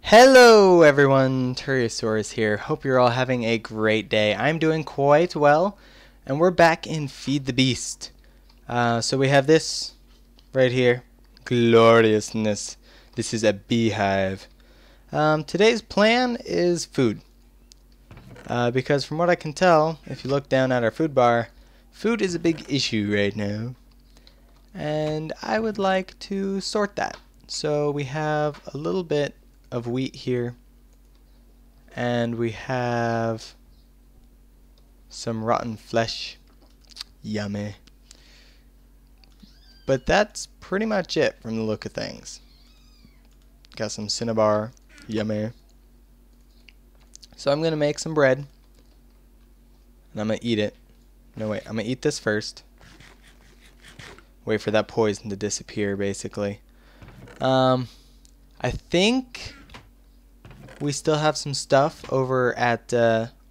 Hello everyone, Turiosaurus here. Hope you're all having a great day. I'm doing quite well, and we're back in Feed the Beast. So we have this right here. Gloriousness. This is a beehive. Today's plan is food. Because from what I can tell, if you look down at our food bar, food is a big issue right now. And I would like to sort that. So we have a little bit of wheat here, and we have some rotten flesh. Yummy. But that's pretty much it from the look of things. Got some cinnabar. Yummy. So I'm gonna make some bread, and I'm gonna eat it. No, wait, I'm gonna eat this first. Wait for that poison to disappear, basically. I think we still have some stuff over at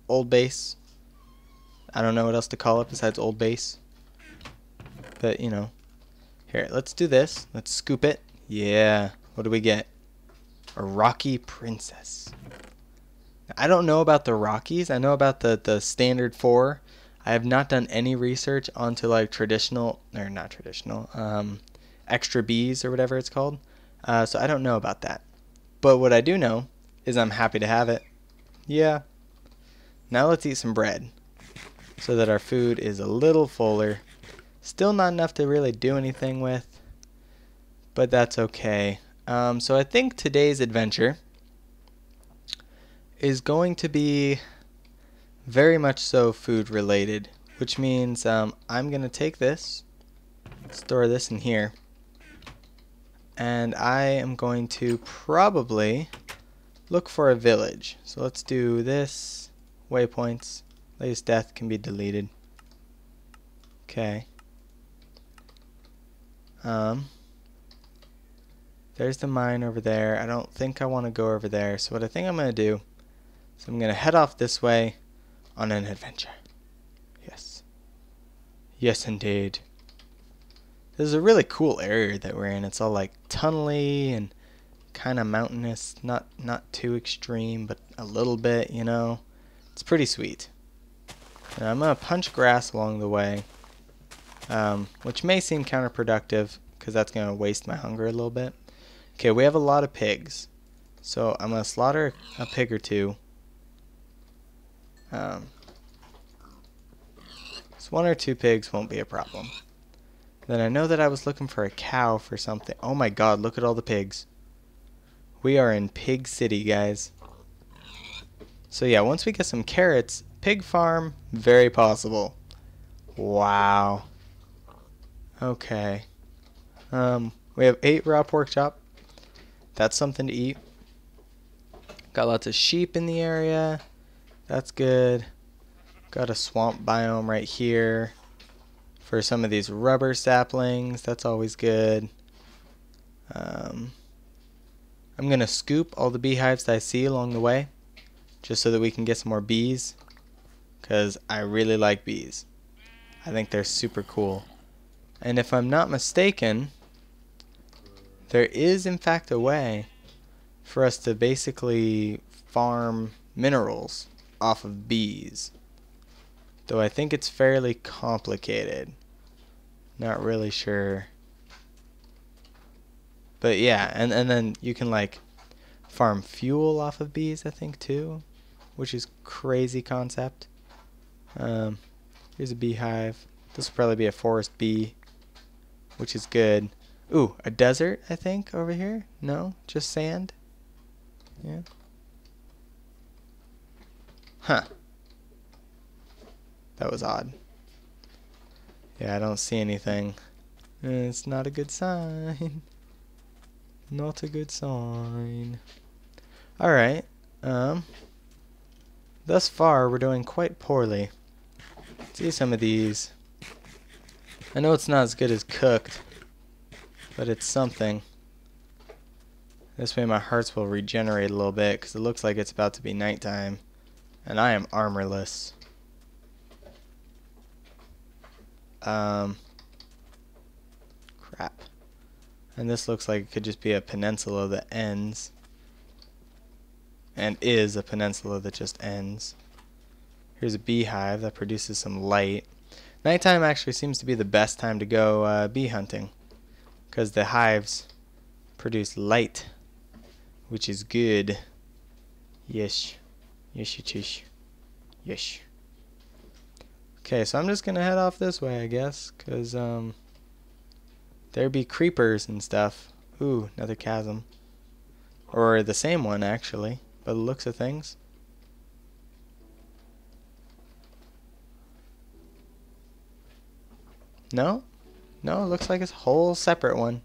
Old Base. I don't know what else to call it besides Old Base. But, you know. Here, let's do this. Let's scoop it. Yeah. What do we get? A Rocky Princess. I don't know about the Rockies. I know about the standard 4. I have not done any research onto like traditional, or not traditional, extra Bs or whatever it's called. So I don't know about that. But what I do know is I'm happy to have it. Yeah. Now let's eat some bread so that our food is a little fuller. Still not enough to really do anything with, but that's okay. So I think today's adventure is going to be very much so food related, which means I'm going to take this, store this in here, and I am going to probably look for a village. So let's do this. Waypoints. Latest death can be deleted. Okay. There's the mine over there. I don't think I want to go over there. So what I think I'm going to do is I'm going to head off this way on an adventure. Yes. Yes, indeed. This is a really cool area that we're in. It's all like tunnely and kind of mountainous. Not too extreme, but a little bit, you know. It's pretty sweet. And I'm going to punch grass along the way, which may seem counterproductive because that's going to waste my hunger a little bit. Okay, we have a lot of pigs. So I'm going to slaughter a pig or two. So 1 or 2 pigs won't be a problem. Then I know that I was looking for a cow for something. Oh my god, look at all the pigs. We are in Pig City, guys. So yeah, once we get some carrots, pig farm, very possible. Wow. Okay. We have 8 raw pork chop. That's something to eat. Got lots of sheep in the area. That's good. Got a swamp biome right here for some of these rubber saplings. That's always good. I'm going to scoop all the beehives that I see along the way, just so that we can get some more bees, because I really like bees. I think they're super cool. And if I'm not mistaken, there is in fact a way for us to basically farm minerals off of bees. Though I think it's fairly complicated. Not really sure. But yeah, and then you can like farm fuel off of bees, I think, too. Which is crazy concept. Here's a beehive. This will probably be a forest bee, which is good. Ooh, a desert, I think, over here? No? Just sand? Yeah. Huh. That was odd. Yeah, I don't see anything. It's not a good sign. Not a good sign. Alright. Thus far, we're doing quite poorly. Let's see some of these. I know it's not as good as cooked, but it's something. This way my hearts will regenerate a little bit, because it looks like it's about to be nighttime. And I am armorless. Crap. And this looks like it could just be a peninsula that ends. and is a peninsula that just ends. Here's a beehive that produces some light. Nighttime actually seems to be the best time to go bee hunting, because the hives produce light, which is good. Yes. Yes, it is. Yes. Okay, so I'm just gonna head off this way, I guess, because there be creepers and stuff. Ooh, another chasm. Or the same one, actually, by the looks of things. No? No, it looks like it's a whole separate one.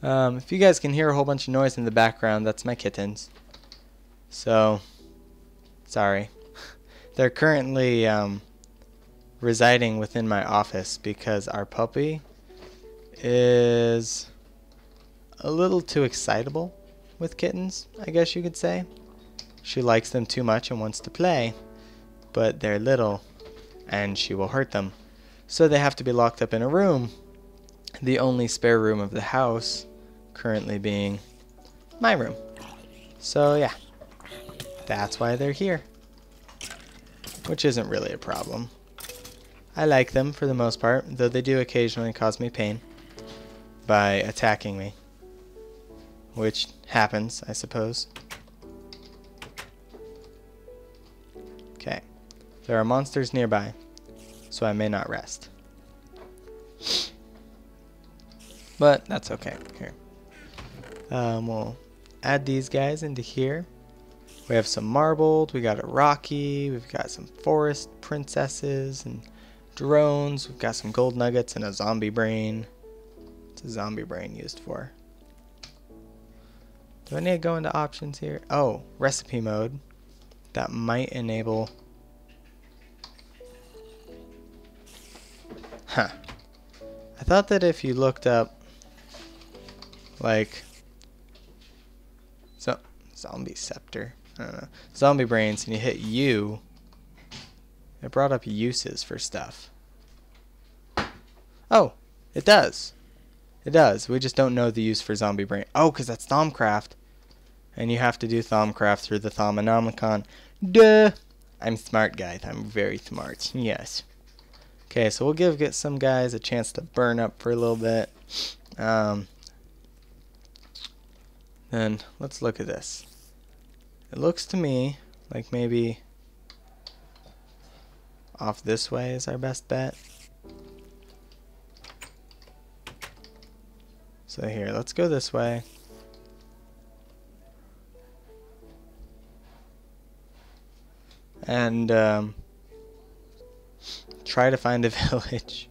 If you guys can hear a whole bunch of noise in the background, that's my kittens. So, sorry. They're currently residing within my office because our puppy is a little too excitable with kittens, I guess you could say. She likes them too much and wants to play, but they're little and she will hurt them. So they have to be locked up in a room, the only spare room of the house currently being my room. So yeah, that's why they're here, which isn't really a problem. I like them for the most part, though they do occasionally cause me pain by attacking me, which happens, I suppose. Okay, there are monsters nearby, so I may not rest. But that's okay. Here. We'll add these guys into here. We have some marbled, we got a rocky, we've got some forest princesses and drones, we've got some gold nuggets and a zombie brain. What's a zombie brain used for? Do I need to go into options here? Oh, recipe mode. That might enable... Huh. I thought that if you looked up like zombie scepter, I don't know, zombie brains, and you hit U, it brought up uses for stuff. Oh, it does. It does. We just don't know the use for zombie brain. Oh, because that's Thaumcraft. And you have to do Thaumcraft through the Thaumonomicon. Duh! I'm smart, guys. I'm very smart. Yes. Okay, so we'll get some guys a chance to burn up for a little bit. Then let's look at this. It looks to me like maybe off this way is our best bet. So here, let's go this way. And try to find a village.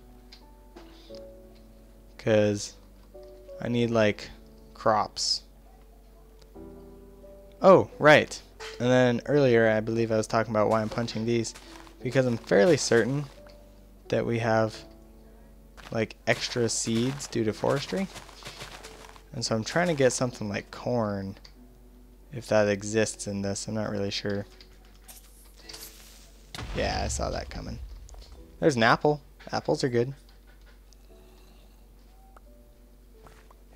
Because I need like crops. Oh, right. And then earlier I believe I was talking about why I'm punching these. Because I'm fairly certain that we have like extra seeds due to forestry. And so I'm trying to get something like corn, if that exists in this. I'm not really sure. Yeah, I saw that coming. There's an apple. Apples are good.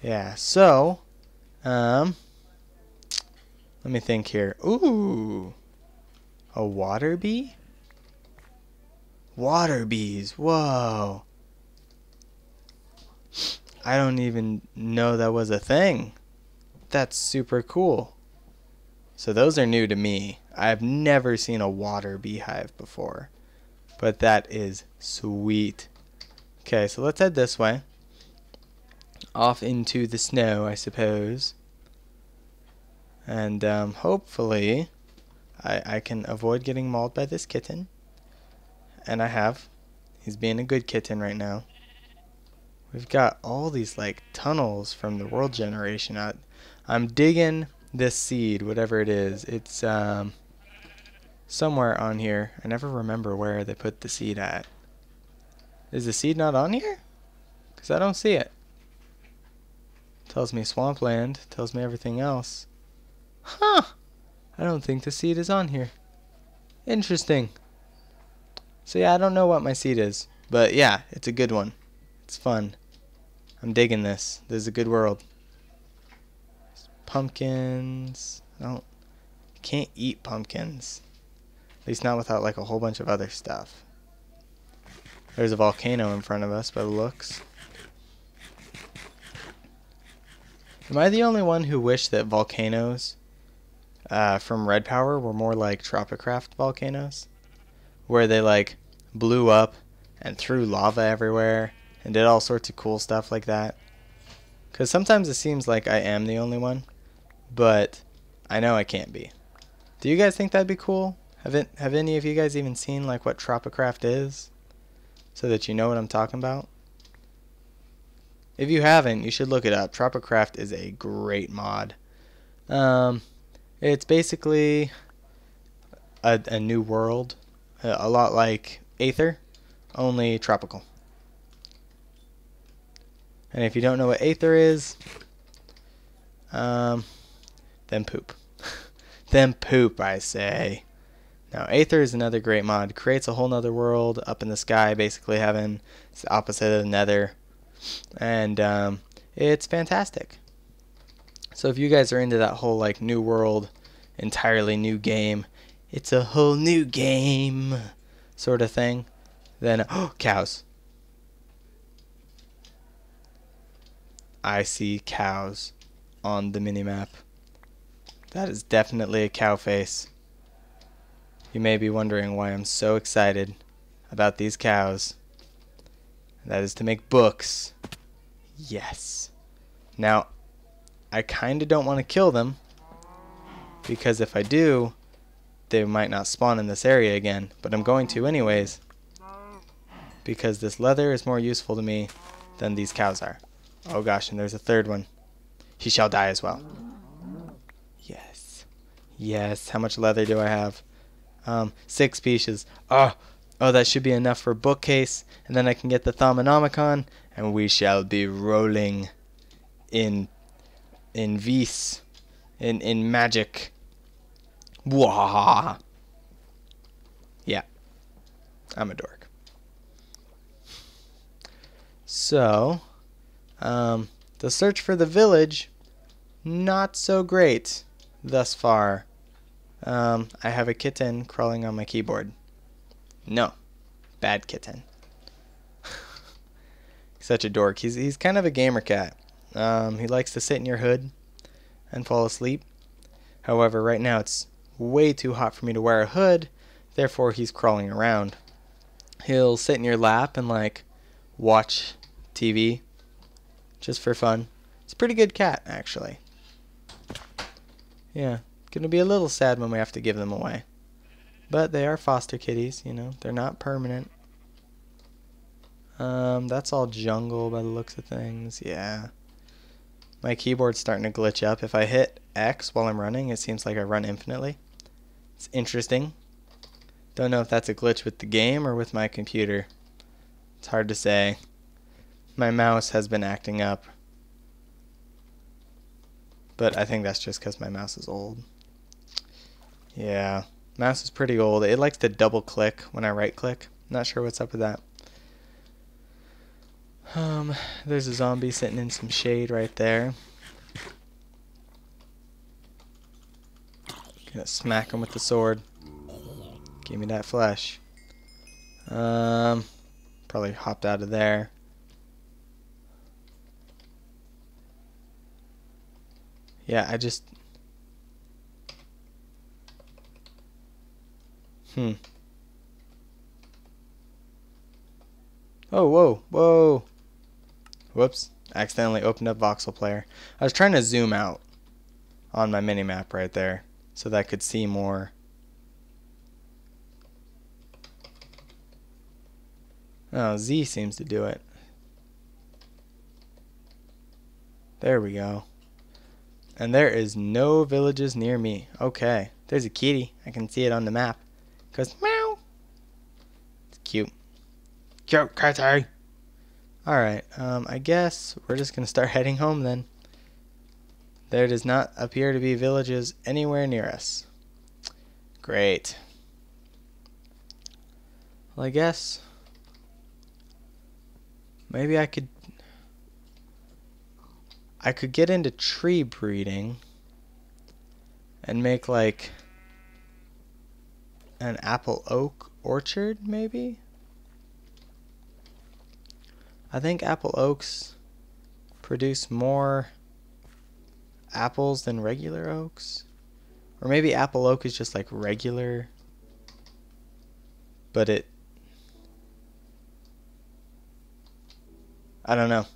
Yeah, so let me think here. Ooh, a water bee? Water bees, whoa. I don't even know that was a thing. That's super cool. So those are new to me. I've never seen a water beehive before. But that is sweet. Okay, so let's head this way. Off into the snow, I suppose. And hopefully I can avoid getting mauled by this kitten. And I have. He's being a good kitten right now. We've got all these like tunnels from the world generation out. I'm digging this seed, whatever it is. It's somewhere on here. I never remember where they put the seed at. Is the seed not on here? Because I don't see it. Tells me swampland. Tells me everything else. Huh. I don't think the seed is on here. Interesting. So yeah, I don't know what my seed is. But yeah, it's a good one. It's fun. I'm digging this. This is a good world. Pumpkins. I don't can't eat pumpkins. At least not without like a whole bunch of other stuff. There's a volcano in front of us by the looks. Am I the only one who wished that volcanoes from Red Power were more like Tropicraft volcanoes? Where they like blew up and threw lava everywhere and did all sorts of cool stuff like that. Because sometimes it seems like I am the only one, but I know I can't be. Do you guys think that'd be cool? Have any of you guys even seen like what Tropicraft is? So that you know what I'm talking about? If you haven't, you should look it up. Tropicraft is a great mod. It's basically a new world, a lot like Aether, only tropical. And if you don't know what Aether is, then poop. Then poop, I say. Now, Aether is another great mod. Creates a whole nother world up in the sky, basically heaven. It's the opposite of the nether. And it's fantastic. So if you guys are into that whole like new world, entirely new game, it's a whole new game sort of thing, then cows. I see cows on the minimap. That is definitely a cow face. You may be wondering why I'm so excited about these cows. That is to make books. Yes. Now, I kind of don't want to kill them, because if I do, they might not spawn in this area again, but I'm going to anyways, because this leather is more useful to me than these cows are. Oh gosh, and there's a third one. He shall die as well. Yes. Yes, how much leather do I have? 6 pieces. Oh, that should be enough for a bookcase, and then I can get the Thaumonomicon, and we shall be rolling in vis, in magic. Wah! Yeah, I'm a dork. So, the search for the village, not so great thus far. I have a kitten crawling on my keyboard. No, bad kitten. Such a dork. He's kind of a gamer cat. He likes to sit in your hood and fall asleep. However, right now it's way too hot for me to wear a hood, therefore he's crawling around. He'll sit in your lap and like watch TV just for fun. It's a pretty good cat, actually. Yeah, gonna be a little sad when we have to give them away. But they are foster kitties, you know, they're not permanent. That's all jungle by the looks of things. Yeah. My keyboard's starting to glitch up. If I hit X while I'm running, it seems like I run infinitely. It's interesting. Don't know if that's a glitch with the game or with my computer. It's hard to say. My mouse has been acting up. But I think that's just because my mouse is old. Yeah. Mouse is pretty old. It likes to double click when I right click. Not sure what's up with that. There's a zombie sitting in some shade right there. Gonna smack him with the sword. Give me that flesh. Probably hopped out of there. Yeah, I just... Oh, whoa, whoa. Whoops. Accidentally opened up Voxel Player. I was trying to zoom out on my minimap right there so that I could see more. Oh, Z seems to do it. There we go. And there is no villages near me. Okay. There's a kitty. I can see it on the map. Goes meow. It's cute. Cute kitty. Alright, I guess we're just going to start heading home then. There does not appear to be villages anywhere near us. Great. Well, I guess maybe I could get into tree breeding and make like an apple oak orchard, maybe? I think apple oaks produce more apples than regular oaks. Or maybe apple oak is just like regular, but I don't know.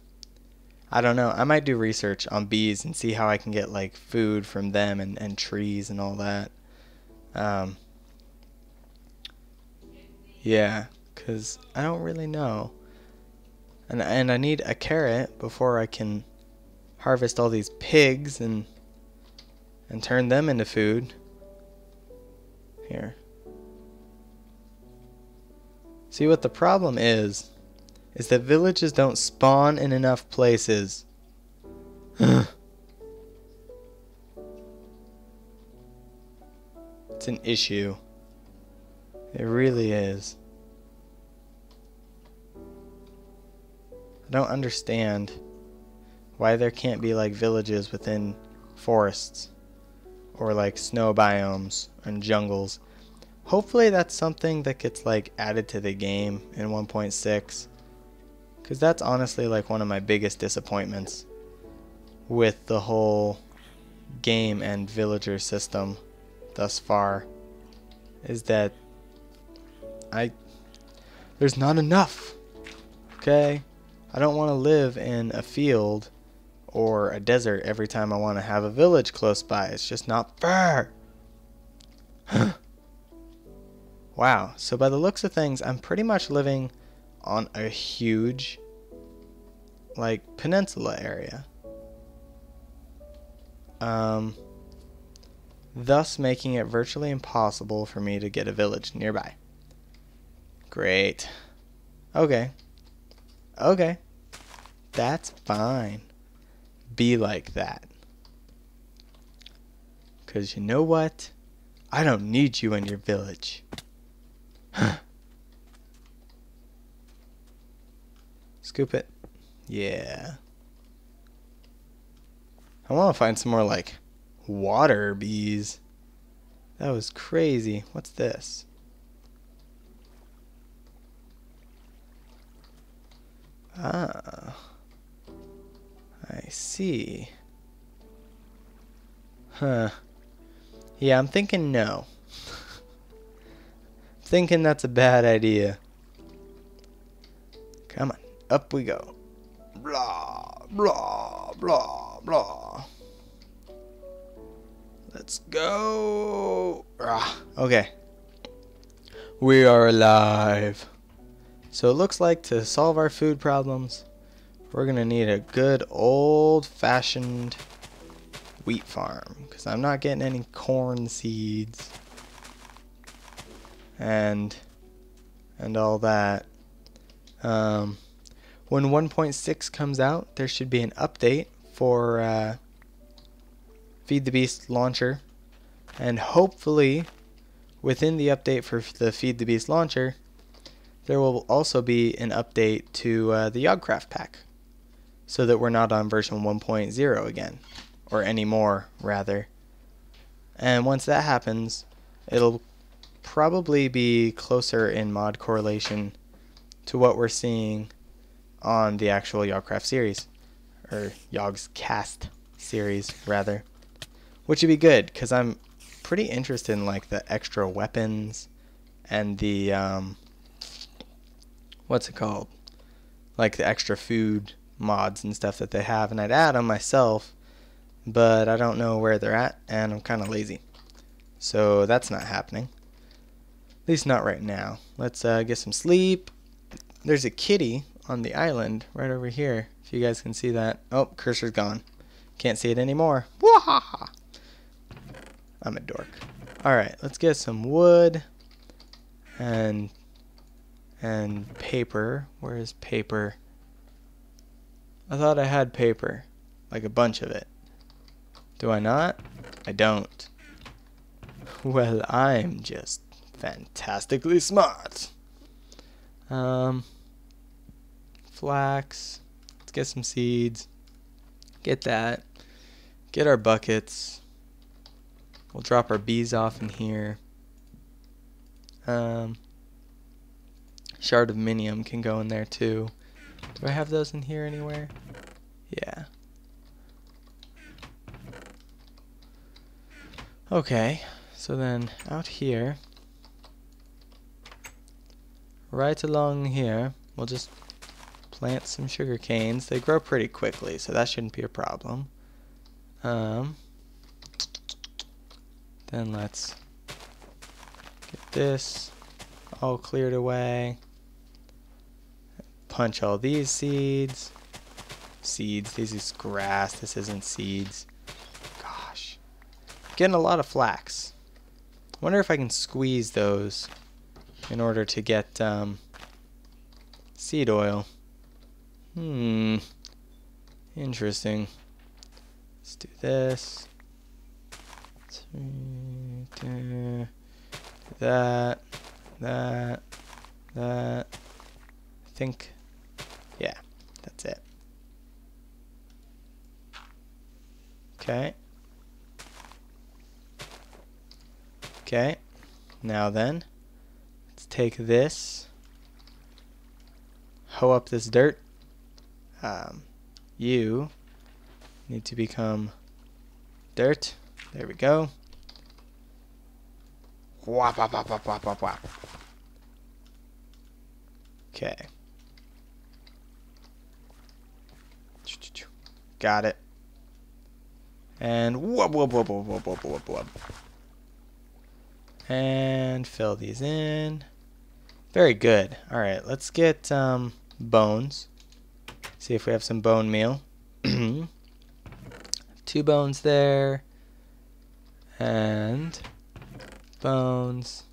I might do research on bees and see how I can get like food from them and trees and all that. Um, yeah, because I don't really know. And I need a carrot before I can harvest all these pigs and turn them into food. Here. See, what the problem is that villages don't spawn in enough places. It's an issue. It really is. I don't understand why there can't be like villages within forests or like snow biomes and jungles. Hopefully that's something that gets like added to the game in 1.6, because that's honestly like one of my biggest disappointments with the whole game and villager system thus far, is that there's not enough. Okay? I don't want to live in a field or a desert every time I want to have a village close by. It's just not fair. Wow. So by the looks of things, I'm pretty much living on a huge like peninsula area. Thus making it virtually impossible for me to get a village nearby. Great. Okay. Okay. That's fine. Be like that. 'Cause you know what? I don't need you in your village. Scoop it. Yeah. I want to find some more like water bees. That was crazy. What's this? Ah. I see. Huh. Yeah, I'm thinking no. Thinking that's a bad idea. Come on. Up we go. Blah, blah, blah, blah. Let's go. Okay. We are alive. So it looks like to solve our food problems, we're going to need a good old-fashioned wheat farm, because I'm not getting any corn seeds and all that. When 1.6 comes out, there should be an update for Feed the Beast launcher, and hopefully within the update for the Feed the Beast launcher, there will also be an update to the Yogcraft pack, so that we're not on version 1.0 again, or anymore rather. And once that happens, it'll probably be closer in mod correlation to what we're seeing on the actual Yogcraft series, or Yog's Cast series rather, which would be good, because I'm pretty interested in like the extra weapons and the what's it called, like the extra food mods and stuff that they have, and I'd add them myself, but I don't know where they're at, and I'm kind of lazy, so that's not happening, at least not right now. Let's get some sleep. There's a kitty on the island right over here, if you guys can see that. Oh, cursor's gone, can't see it anymore. Wahaha! I'm a dork. Alright, let's get some wood and paper. Where is paper? I thought I had paper, like a bunch of it. Do I not? I don't. Well, I'm just fantastically smart. Flax. Let's get some seeds. Get that. Get our buckets. We'll drop our bees off in here. Shard of minium can go in there too. Do I have those in here anywhere? Yeah. Okay, so then out here, right along here, we'll just plant some sugar canes. They grow pretty quickly, so that shouldn't be a problem. Then let's get this all cleared away. Punch all these seeds. This is grass, this isn't seeds. Gosh. Getting a lot of flax. I wonder if I can squeeze those in order to get seed oil. Interesting. Let's do this. That. I think, yeah, that's it. Okay. Okay. Now then, let's take this, hoe up this dirt. You need to become dirt. There we go. Whop, whop, whop, whop, whop, whop, whop. Okay. Got it. And whoop, whoop, whoop, whoop, whoop, whoop, whoop, whoop. And fill these in. Very good. Alright, let's get bones. See if we have some bone meal. 2 bones there. And bones.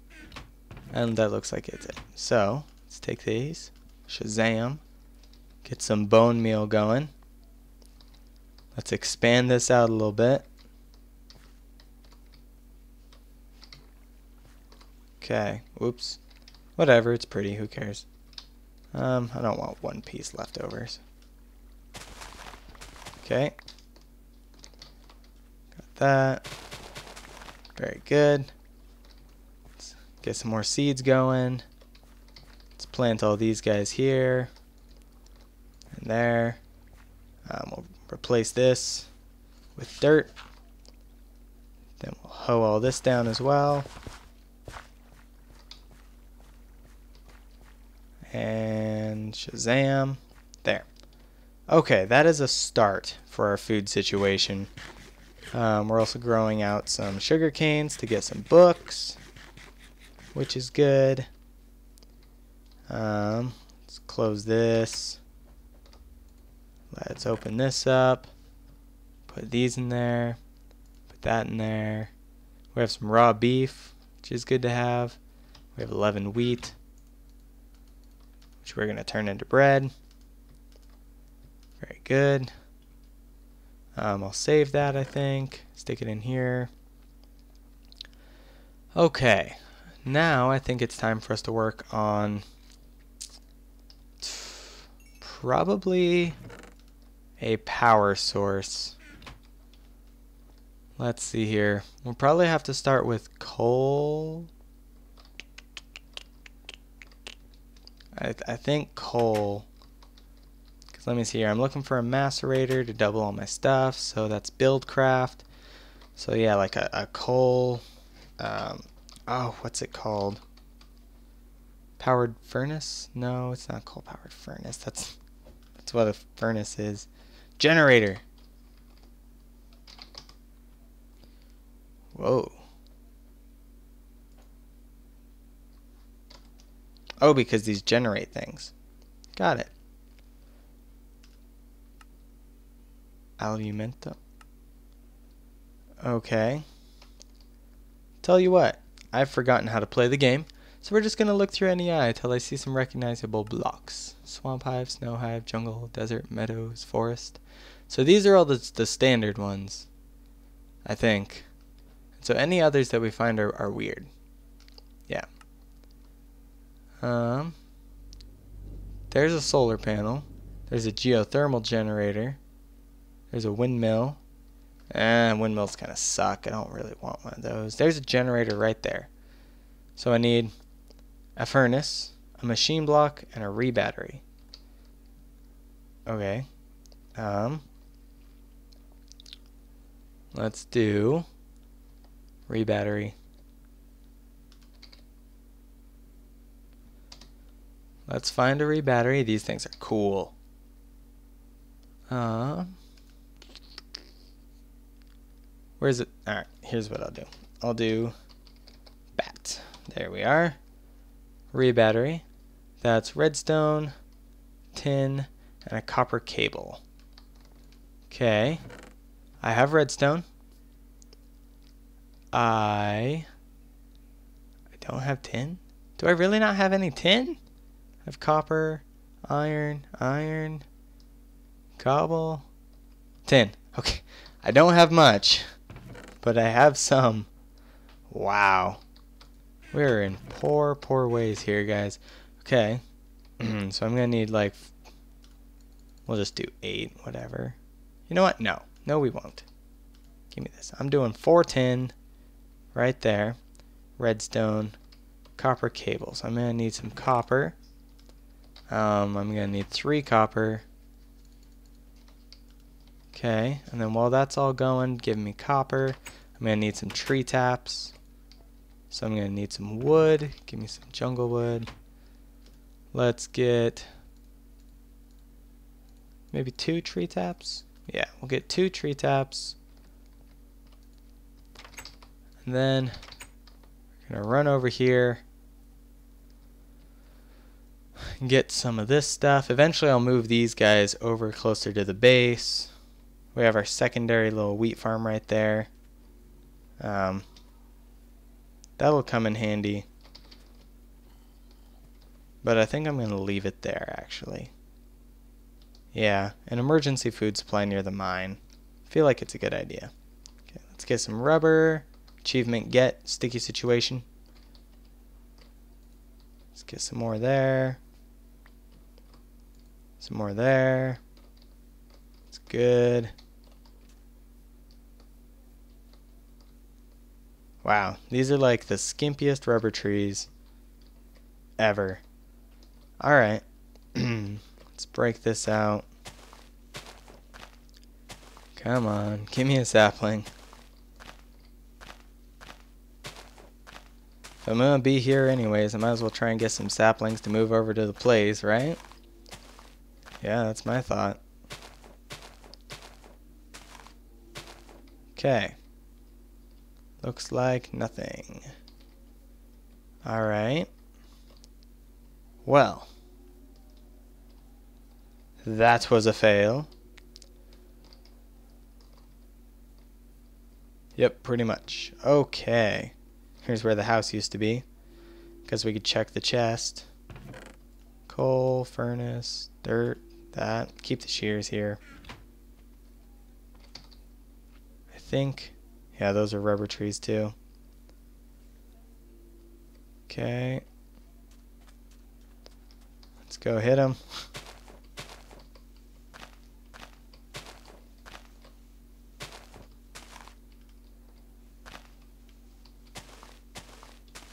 And that looks like it's it. So, let's take these. Shazam. Get some bone meal going. Let's expand this out a little bit. Okay, oops. Whatever, it's pretty, who cares? I don't want 1 piece leftovers. Okay. Got that. Very good. Let's get some more seeds going. Let's plant all these guys here. And there. We'll replace this with dirt. Then we'll hoe all this down as well. And shazam. There. Okay, that is a start for our food situation. We're also growing out some sugar canes to get some books, which is good. Let's close this. Let's open this up. Put these in there. Put that in there. We have some raw beef, which is good to have. We have 11 wheat, which we're going to turn into bread. Very good. I'll save that, I think. Stick it in here. Okay. Now I think it's time for us to work on probably a power source. Let's see here. We'll probably have to start with coal. I think coal. Because let me see here. I'm looking for a macerator to double all my stuff. So that's buildcraft. So yeah, like a coal. Oh, what's it called? Powered furnace? No, it's not coal powered furnace. That's what a furnace is. Generator. Whoa. Oh, because these generate things. Got it. Alimento. Okay. Tell you what, I've forgotten how to play the game, so we're just going to look through NEI until I see some recognizable blocks. Swamp hive, snow hive, jungle, desert, meadows, forest. So these are all the standard ones, I think. So any others that we find are weird. Yeah. There's a solar panel. There's a geothermal generator. There's a windmill. Windmills kind of suck. I don't really want one of those. There's a generator right there. So I need a furnace, a machine block, and a rebattery. Okay. Let's do rebattery. Let's find a rebattery. These things are cool. Where is it? Alright, here's what I'll do. I'll do bat. There we are. Rebattery. That's redstone, tin, and a copper cable. Okay. I have redstone. I don't have tin. Do I really not have any tin? I have copper, iron, cobble, tin. Okay. I don't have much, but I have some. Wow. We're in poor ways here, guys. Okay. So I'm going to need like, we'll just do 8, whatever. You know what? No. No, we won't. Give me this. I'm doing 4 tin right there. Redstone, copper cables. I'm going to need some copper. I'm going to need 3 copper. Okay, and then while that's all going, give me copper. I'm going to need some tree taps. So I'm going to need some wood. Give me some jungle wood. Let's get maybe 2 tree taps. Yeah, we'll get 2 tree taps. And then we're going to run over here and get some of this stuff. Eventually I'll move these guys over closer to the base. We have our secondary little wheat farm right there. That'll come in handy. But I think I'm going to leave it there, actually. Yeah, an emergency food supply near the mine. I feel like it's a good idea. Okay, let's get some rubber. Achievement get, sticky situation. Let's get some more there. Some more there. It's good. Wow, these are like the skimpiest rubber trees ever. Alright, let's break this out. Come on, give me a sapling. If I'm gonna be here anyways, I might as well try and get some saplings to move over to the place, right? Yeah, that's my thought. Okay. Looks like nothing. Alright. Well. That was a fail. Yep, pretty much. Okay. Here's where the house used to be. Because we could check the chest. Coal, furnace, dirt, that. Keep the shears here. I think... yeah, those are rubber trees too. Okay. Let's go hit them.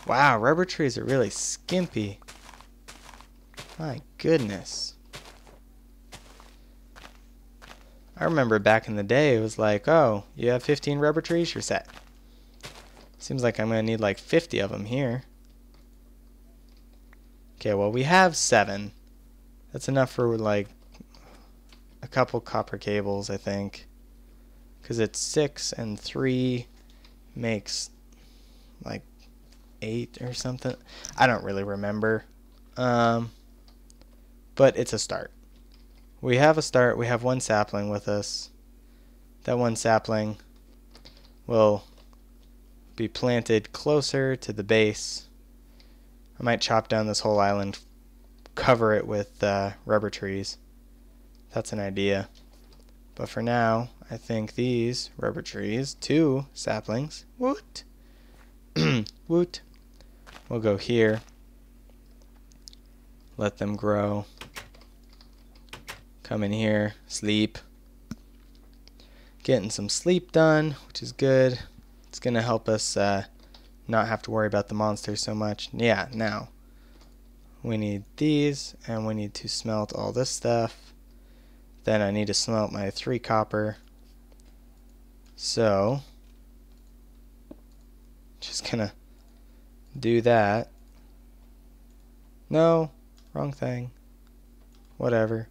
Wow, rubber trees are really skimpy. My goodness. I remember back in the day, it was like, oh, you have 15 rubber trees, you're set. Seems like I'm going to need like 50 of them here. Okay, well, we have 7. That's enough for like a couple copper cables, I think. Because it's 6 and 3 makes like 8 or something. I don't really remember. But it's a start. We have a start. We have 1 sapling with us. That 1 sapling will be planted closer to the base. I might chop down this whole island, cover it with rubber trees. That's an idea. But for now, I think these rubber trees, 2 saplings, woot, woot, will go here. Let them grow. Come in here, sleep. Getting some sleep done, which is good. It's going to help us not have to worry about the monsters so much. Yeah, now, We need these, and we need to smelt all this stuff. Then I need to smelt my 3 copper. So, just gonna do that. No, wrong thing. Whatever.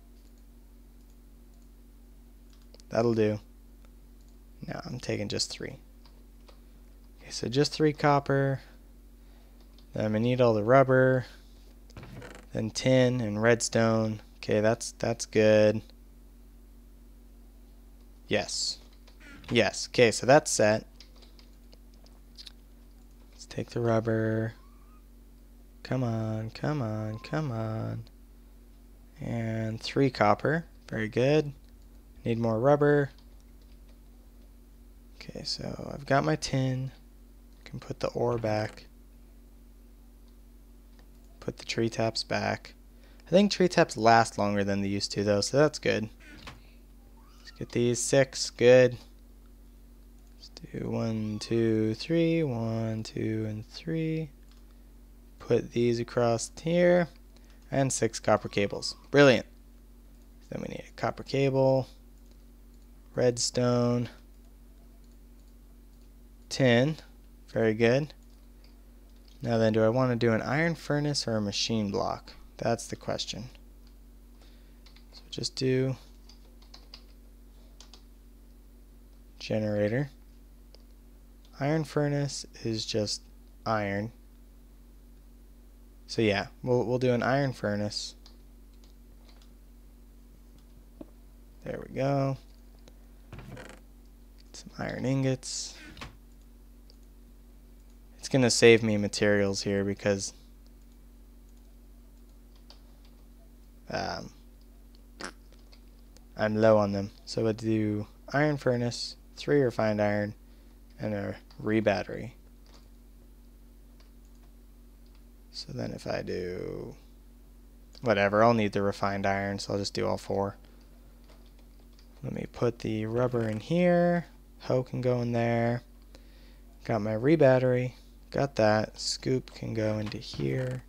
That'll do. Now I'm taking just 3. Okay, so just 3 copper. Then I'm gonna need all the rubber. Then tin and redstone. Okay, that's good. Yes. Yes. Okay, so that's set. Let's take the rubber. Come on, come on, come on. And 3 copper. Very good. Need more rubber. Okay, so I've got my tin. I can put the ore back. Put the tree taps back. I think tree taps last longer than they used to though, so that's good. Let's get these 6. Good. Let's do 1, 2, 3. 1, 2, and 3. Put these across here. And 6 copper cables. Brilliant. Then we need a copper cable. Redstone. Tin. Very good. Now then, do I want to do an iron furnace or a machine block? That's the question. So just do generator. Iron furnace is just iron. So yeah, we'll do an iron furnace. There we go. Some iron ingots. It's going to save me materials here because I'm low on them. So we'll do iron furnace, 3 refined iron, and a re-battery. So then if I do whatever, I'll need the refined iron, so I'll just do all 4. Let me put the rubber in here. Hoe can go in there. Got my re-battery. Got that. Scoop can go into here.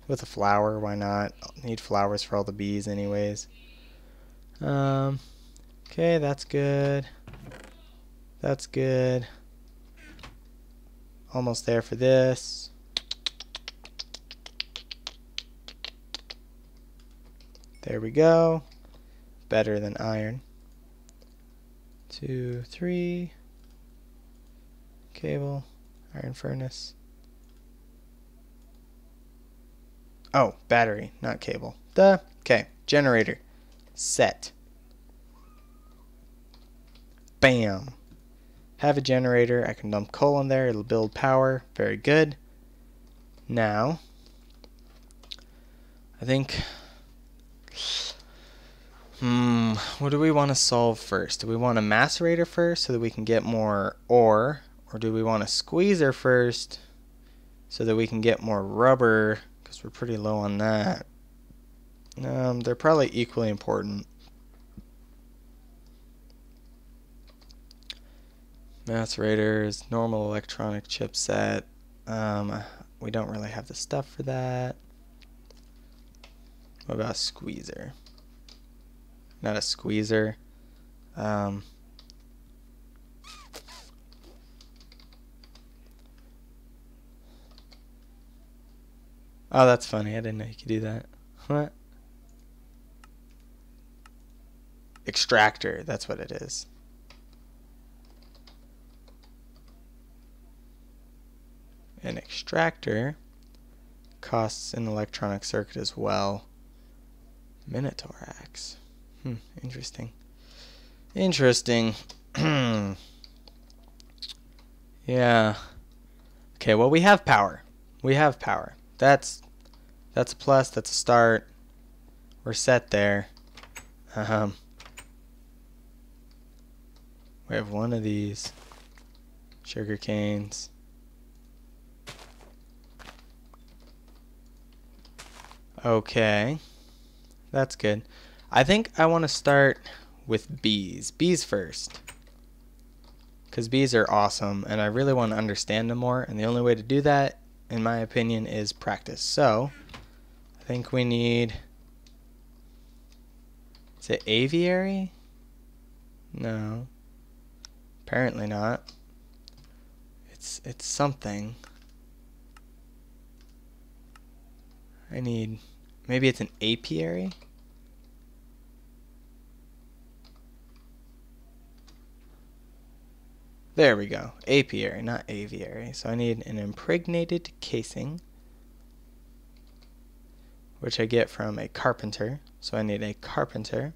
With a flower, why not? I'll need flowers for all the bees anyways. Okay, that's good. That's good. Almost there for this. There we go. Better than iron. 2, 3. Cable. Iron furnace. Oh, battery, not cable. Duh. Okay, generator. Set. Bam. Have a generator. I can dump coal in there. It'll build power. Very good. Now, I think... what do we want to solve first? Do we want a macerator first so that we can get more ore? Or do we want a squeezer first so that we can get more rubber? Because we're pretty low on that. They're probably equally important. Macerators, normal electronic chipset. We don't really have the stuff for that. What about a squeezer? Not a squeezer. Oh, that's funny. I didn't know you could do that. What? Extractor. That's what it is. An extractor costs an electronic circuit as well. Minotaur axe. Interesting. Interesting. Yeah. Okay, well, we have power. We have power. That's a plus. That's a start. We're set there. We have one of these sugar canes. Okay, that's good. I think I want to start with bees. Bees first. Because bees are awesome, and I really want to understand them more, and the only way to do that, in my opinion, is practice. So, I think we need... Is it aviary? No. Apparently not. It's something. I need... Maybe it's an apiary? There we go. Apiary, not aviary. So I need an impregnated casing, which I get from a carpenter. So I need a carpenter.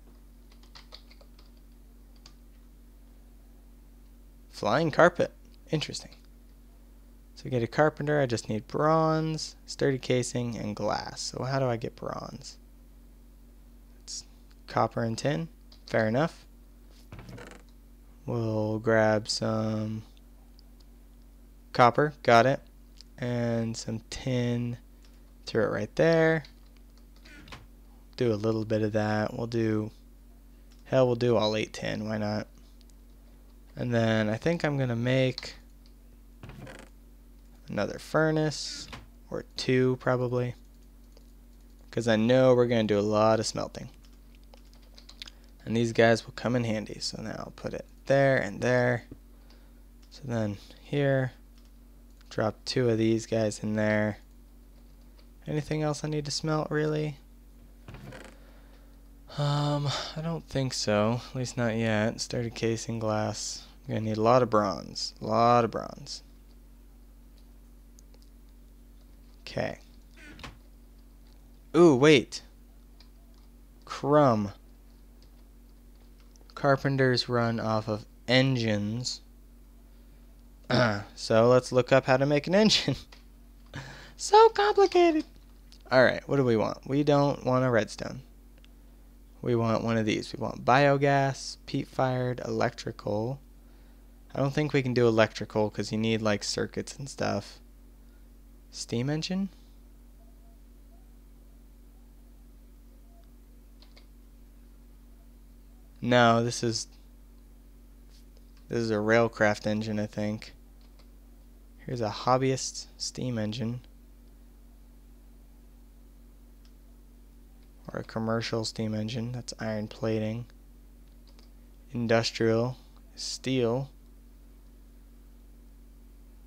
Flying carpet. Interesting. So get a carpenter. I just need bronze, sturdy casing, and glass. So how do I get bronze? It's copper and tin. Fair enough. We'll grab some copper. Got it. And some tin. Throw it right there. Do a little bit of that. We'll do all 8 tin. Why not? And then I think I'm going to make another furnace, or 2 probably, because I know we're going to do a lot of smelting. And these guys will come in handy. So now I'll put it there and there. So then here, drop 2 of these guys in there. Anything else I need to smelt really? I don't think so. At least not yet. Started casing glass. I'm gonna need a lot of bronze. A lot of bronze. Okay. Ooh, wait. Crumb. Carpenters run off of engines. So let's look up how to make an engine. So complicated. Alright, what do we want? We don't want a redstone. We want one of these. We want biogas, peat-fired, electrical. I don't think we can do electrical because you need like circuits and stuff. Steam engine? No, this is a railcraft engine, I think. Here's a hobbyist steam engine. Or a commercial steam engine. That's iron plating. Industrial. Steel.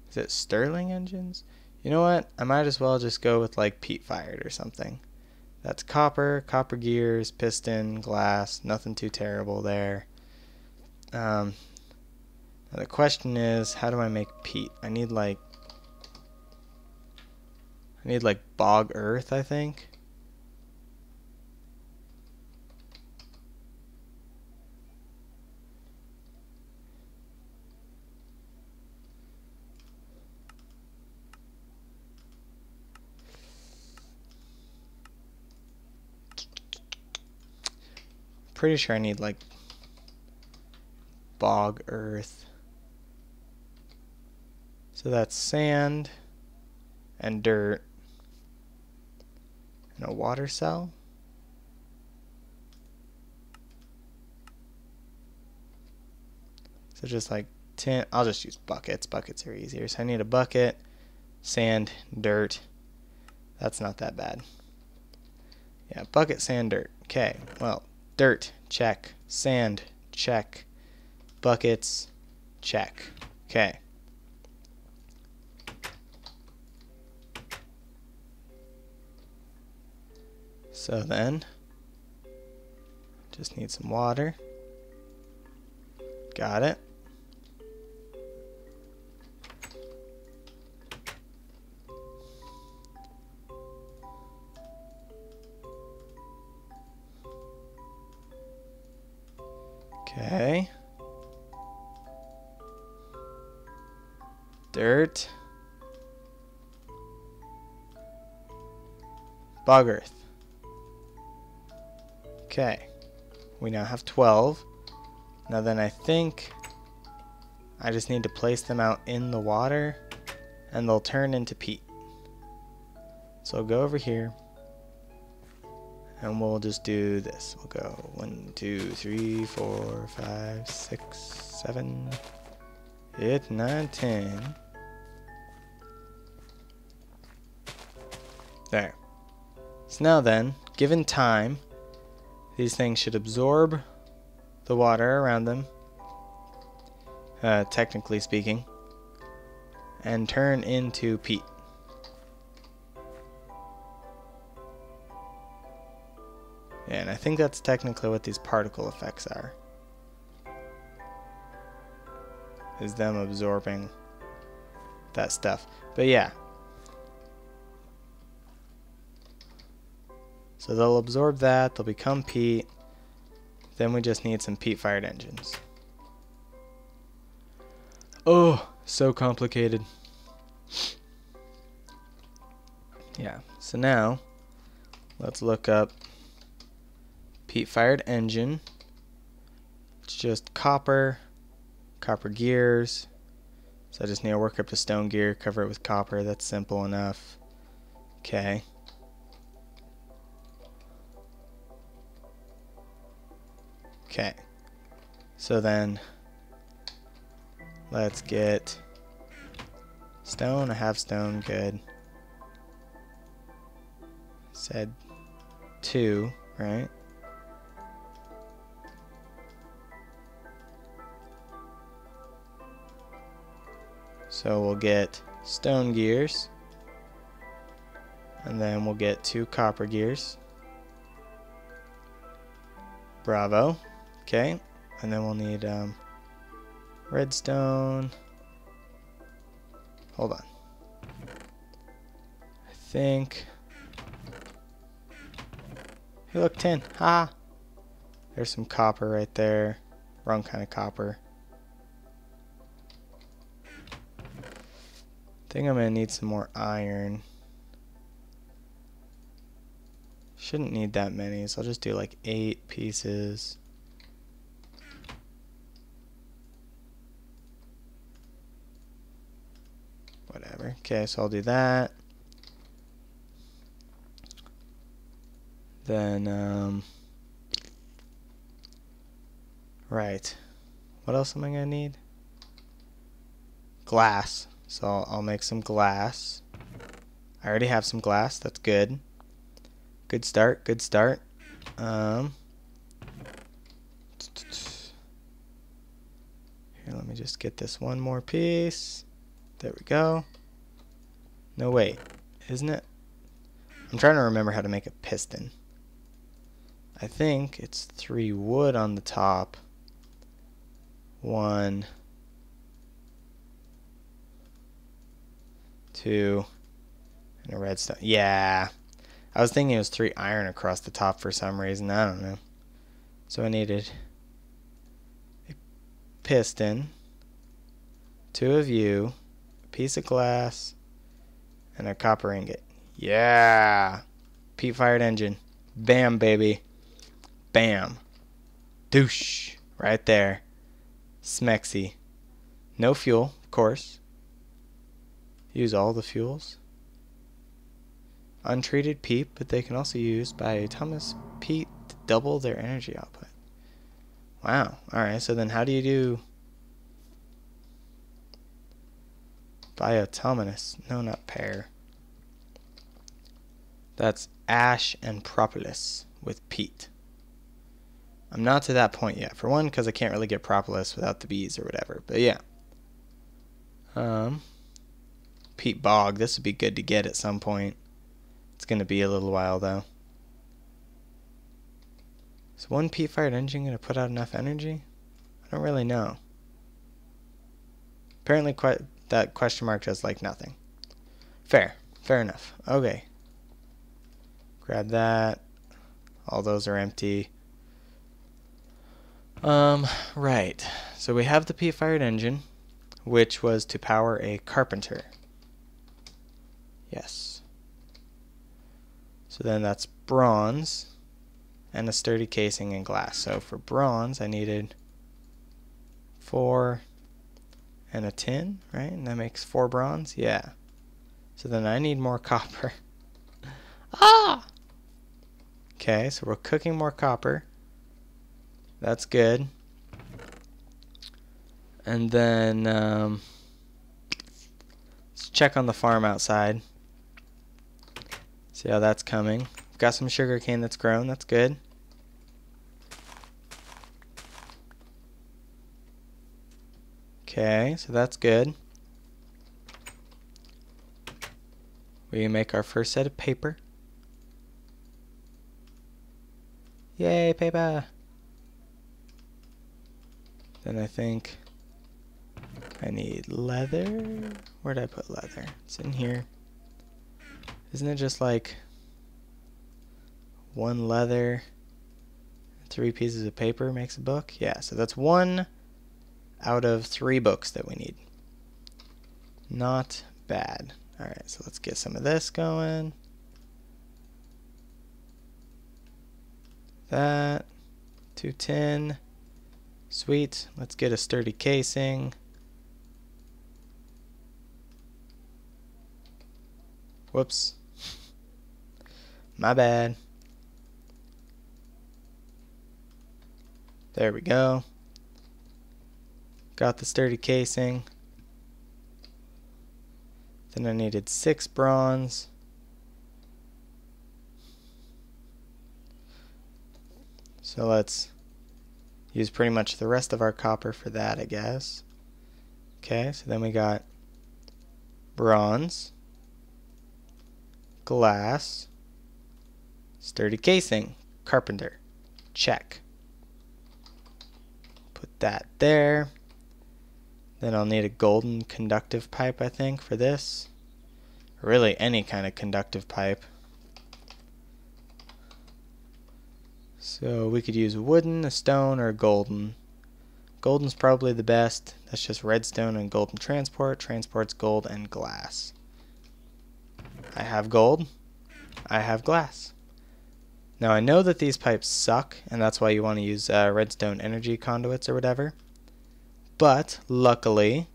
Is it Stirling engines? You know what? I might as well just go with like peat fired or something. That's copper, copper gears, piston, glass. Nothing too terrible there. Now the question is, how do I make peat? I need like bog earth, I think. Pretty sure I need like bog earth. So that's sand and dirt and a water cell. So just like tin, I'll just use buckets. Buckets are easier. So I need a bucket, sand, dirt. That's not that bad. Yeah, bucket, sand, dirt. Okay, well, dirt, check. Sand, check. Buckets, check. Okay. So then, just need some water. Got it. Okay. Dirt. Bog earth. Okay. We now have 12. Now then I think I just need to place them out in the water and they'll turn into peat. So I'll go over here and we'll just do this. We'll go 1, 2, 3, 4, 5, 6, 7, 8, 9, 10. There. So now then, given time, these things should absorb the water around them, technically speaking, and turn into peat. Yeah, and I think that's technically what these particle effects are. Is them absorbing that stuff. But yeah. So they'll absorb that, they'll become peat. Then we just need some peat-fired engines. Oh, so complicated. Yeah, so now let's look up peat-fired engine. It's just copper gears. So I just need to work up the stone gear, cover it with copper. That's simple enough. Okay. Okay. So then let's get stone. I have stone. Good. Said 2, right? So we'll get stone gears, and then we'll get 2 copper gears. Bravo. Okay, and then we'll need redstone. Hold on. I think. Hey, look, tin. Ha! There's some copper right there. Wrong kind of copper. I think I'm gonna need some more iron. Shouldn't need that many, so I'll just do like 8 pieces. Whatever. Okay, so I'll do that. Then, right. What else am I gonna need? Glass. So I'll make some glass. I already have some glass. That's good. Good start. Good start. Here, let me just get this one more piece. There we go. No, wait. Isn't it? I'm trying to remember how to make a piston. I think it's 3 wood on the top. 1, 2, and a redstone. Yeah. I was thinking it was 3 iron across the top for some reason. I don't know. So I needed a piston, 2 of you, a piece of glass, and a copper ingot. Yeah. Peat-fired engine. Bam, baby. Bam. Douche. Right there. Smexy. No fuel, of course. Use all the fuels. Untreated peat, but they can also use biotomous peat to double their energy output. Wow. Alright, so then how do you do biotominous? No, not pear. That's ash and propolis with peat. I'm not to that point yet. For one, because I can't really get propolis without the bees or whatever. But yeah. Peat bog. This would be good to get at some point. It's going to be a little while though. Is one peat-fired engine going to put out enough energy? I don't really know. Apparently that question mark does like nothing. Fair. Fair enough. Okay. Grab that. All those are empty. Right. So we have the peat-fired engine, which was to power a carpenter. Yes. So then that's bronze and a sturdy casing and glass. So for bronze, I needed 4 and a tin, right? And that makes 4 bronze. Yeah. So then I need more copper. Ah! Okay, so we're cooking more copper. That's good. And then let's check on the farm outside. See how that's coming. Got some sugar cane that's grown. That's good. Okay, so that's good. We make our first set of paper. Yay, paper! Then I think I need leather. Where'd I put leather? It's in here. Isn't it just like 1 leather, 3 pieces of paper makes a book? Yeah, so that's 1 out of 3 books that we need. Not bad. Alright, so let's get some of this going. That. 2 tin. Sweet. Let's get a sturdy casing. Whoops. My bad. There we go. Got the sturdy casing. Then I needed 6 bronze. So let's use pretty much the rest of our copper for that, I guess. Okay, so then we got bronze, glass, sturdy casing, carpenter. Check. Put that there. Then I'll need a golden conductive pipe, I think, for this. Really, any kind of conductive pipe. So we could use wooden, a stone, or golden. Golden's probably the best. That's just redstone and golden transport. Transport's gold and glass. I have gold. I have glass. Now I know that these pipes suck, and that's why you want to use redstone energy conduits or whatever. But luckily,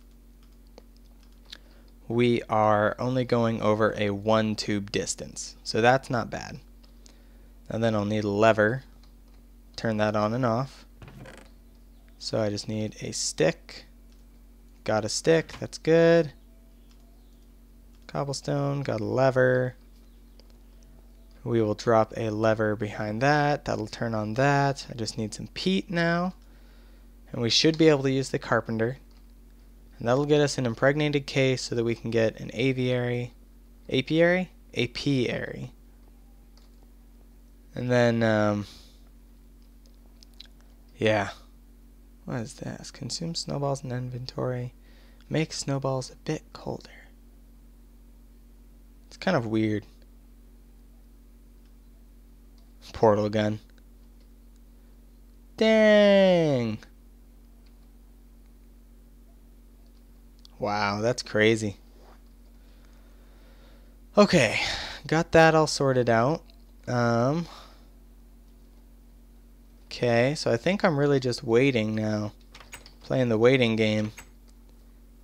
we are only going over a 1 tube distance, so that's not bad. And then I'll need a lever. Turn that on and off. So I just need a stick. Got a stick, that's good. Cobblestone, got a lever. We will drop a lever behind that. That'll turn on that. I just need some peat now. And we should be able to use the carpenter. And that'll get us an impregnated case so that we can get an aviary. Apiary? Apiary. And then, yeah. What is this? Consume snowballs in inventory. Make snowballs a bit colder. It's kind of weird. Portal gun. Dang! Wow, that's crazy. Okay, got that all sorted out. Okay, so I think I'm really just waiting now. Playing the waiting game.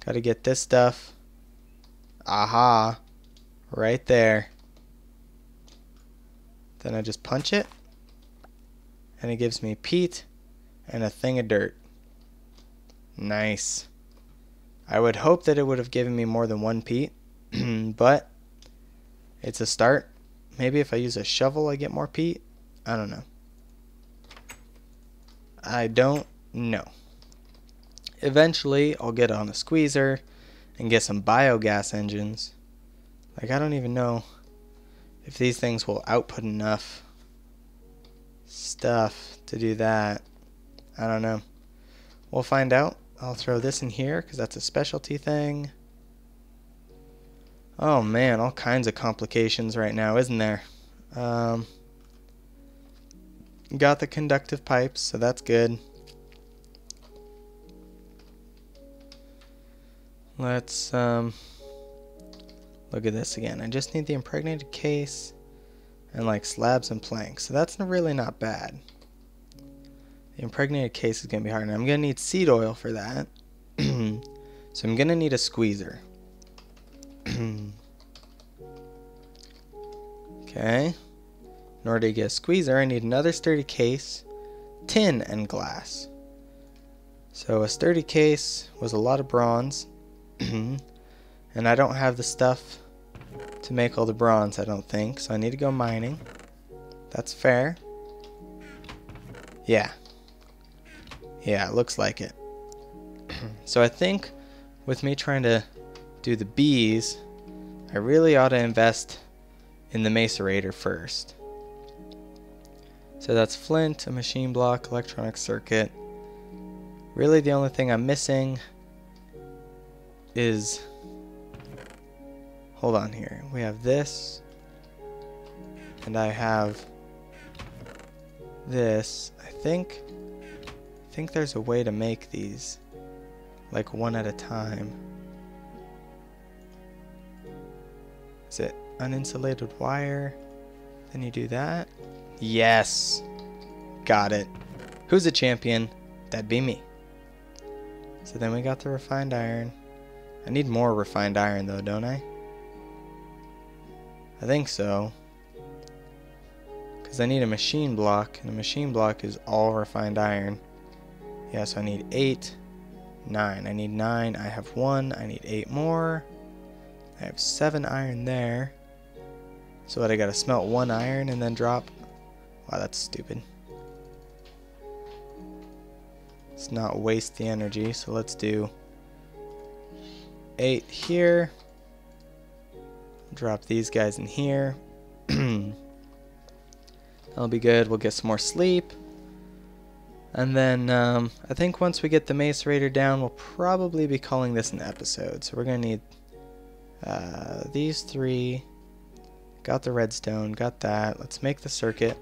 Gotta get this stuff. Aha. Right there. Then I just punch it. And it gives me peat and a thing of dirt. Nice. I would hope that it would have given me more than 1 peat. But it's a start. Maybe if I use a shovel I get more peat. I don't know. I don't know. Eventually I'll get on a squeezer and get some biogas engines. Like, I don't even know if these things will output enough stuff to do that. I don't know. We'll find out. I'll throw this in here because that's a specialty thing. Oh man, all kinds of complications right now, isn't there? Got the conductive pipes, so that's good. Let's look at this again. I just need the impregnated case and like slabs and planks, so that's really not bad. The impregnated case is going to be hard, and I'm going to need seed oil for that. So I'm going to need a squeezer. Okay. In order to get a squeezer, I need another sturdy case, tin, and glass. So a sturdy case was a lot of bronze. And I don't have the stuff to make all the bronze, I don't think. So I need to go mining. That's fair. Yeah. Yeah, it looks like it. So I think with me trying to do the bees, I really ought to invest in the macerator first. So that's flint, a machine block, electronic circuit. Really the only thing I'm missing is, hold on here, we have this, and I have this. I think there's a way to make these like one at a time. Is it uninsulated wire? Then you do that. Yes, got it. Who's a champion? That'd be me. So then we got the refined iron. I need more refined iron though, don't I? I think so. Because I need a machine block, and a machine block is all refined iron. Yeah, so I need 8, 9. I need 9. I have 1. I need 8 more. I have 7 iron there. So what, I gotta smelt 1 iron and then drop? Wow, that's stupid. Let's not waste the energy, so let's do 8 here. Drop these guys in here. That'll be good. We'll get some more sleep. And then I think once we get the macerator down, we'll probably be calling this an episode. So we're going to need these 3. Got the redstone, got that. Let's make the circuit.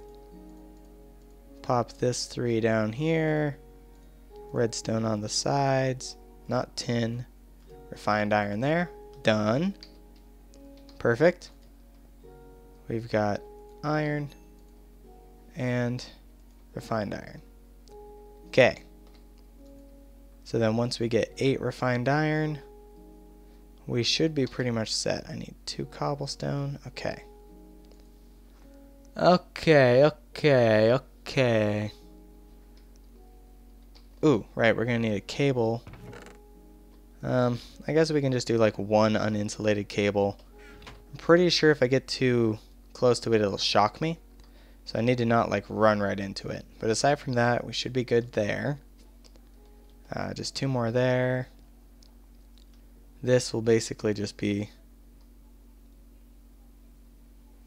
Pop this 3 down here. Redstone on the sides. Not tin. Refined iron there. Done. Perfect. We've got iron and refined iron. Okay. So then once we get 8 refined iron, we should be pretty much set. I need 2 cobblestone. Okay. Okay. Ooh, right, we're gonna need a cable. I guess we can just do like 1 uninsulated cable. I'm pretty sure if I get too close to it, it'll shock me. So I need to not like run right into it. But aside from that, we should be good there. Just 2 more there. This will basically just be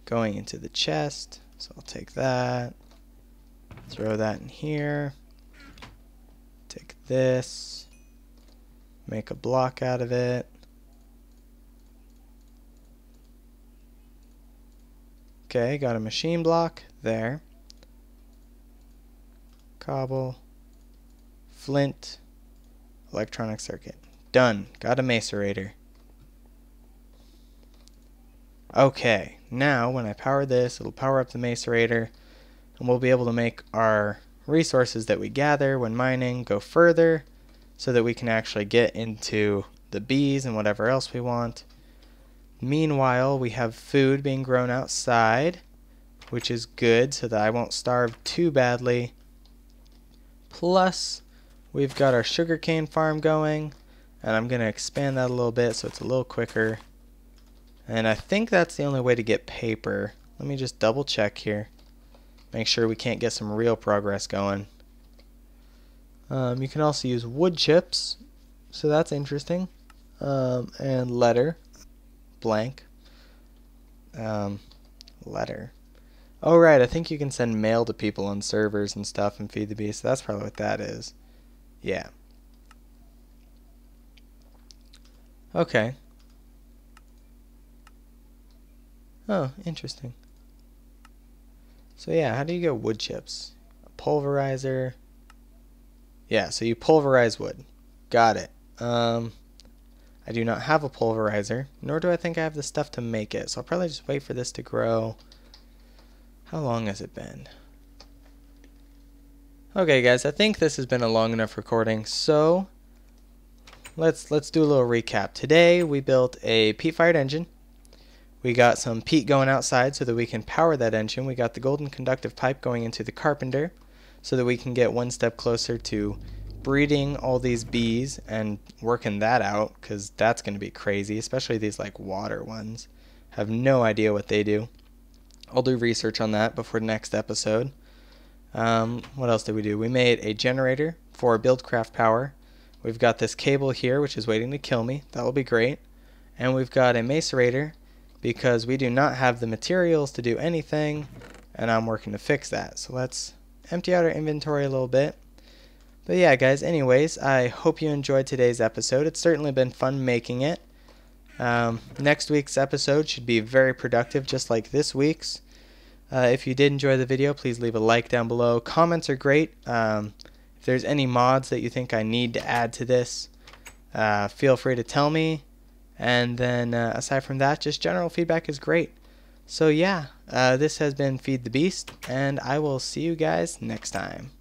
going into the chest. So I'll take that. Throw that in here. Take this. Make a block out of it. Okay, got a machine block there. Cobble. Flint. Electronic circuit. Done. Got a macerator. Okay, now when I power this, it'll power up the macerator, and we'll be able to make our resources that we gather when mining go further, so that we can actually get into the bees and whatever else we want. Meanwhile, we have food being grown outside, which is good so that I won't starve too badly. Plus, we've got our sugarcane farm going, and I'm going to expand that a little bit so it's a little quicker. And I think that's the only way to get paper. Let me just double check here. Make sure we can't get some real progress going. You can also use wood chips, so that's interesting. And letter. Blank. Letter. Oh right, I think you can send mail to people on servers and stuff and feed the bees, so that's probably what that is. Yeah. Okay. Oh, interesting. So yeah, how do you get wood chips? A pulverizer. Yeah, so you pulverize wood. Got it. I do not have a pulverizer, nor do I think I have the stuff to make it, so I'll probably just wait for this to grow. How long has it been? Okay guys, I think this has been a long enough recording, so let's do a little recap. Today we built a peat-fired engine. We got some peat going outside so that we can power that engine. We got the golden conductive pipe going into the carpenter so that we can get one step closer to breeding all these bees and working that out, because that's going to be crazy, especially these like water ones. Have no idea what they do. I'll do research on that before the next episode. What else did we do? We made a generator for buildcraft power. We've got this cable here which is waiting to kill me. That will be great. And we've got a macerator because we do not have the materials to do anything, and I'm working to fix that. So let's empty out our inventory a little bit. But yeah, guys, anyways, I hope you enjoyed today's episode. It's certainly been fun making it. Next week's episode should be very productive, just like this week's. If you did enjoy the video, please leave a like down below. Comments are great. If there's any mods that you think I need to add to this, feel free to tell me. And then aside from that, just general feedback is great. So yeah, this has been Feed the Beast, and I will see you guys next time.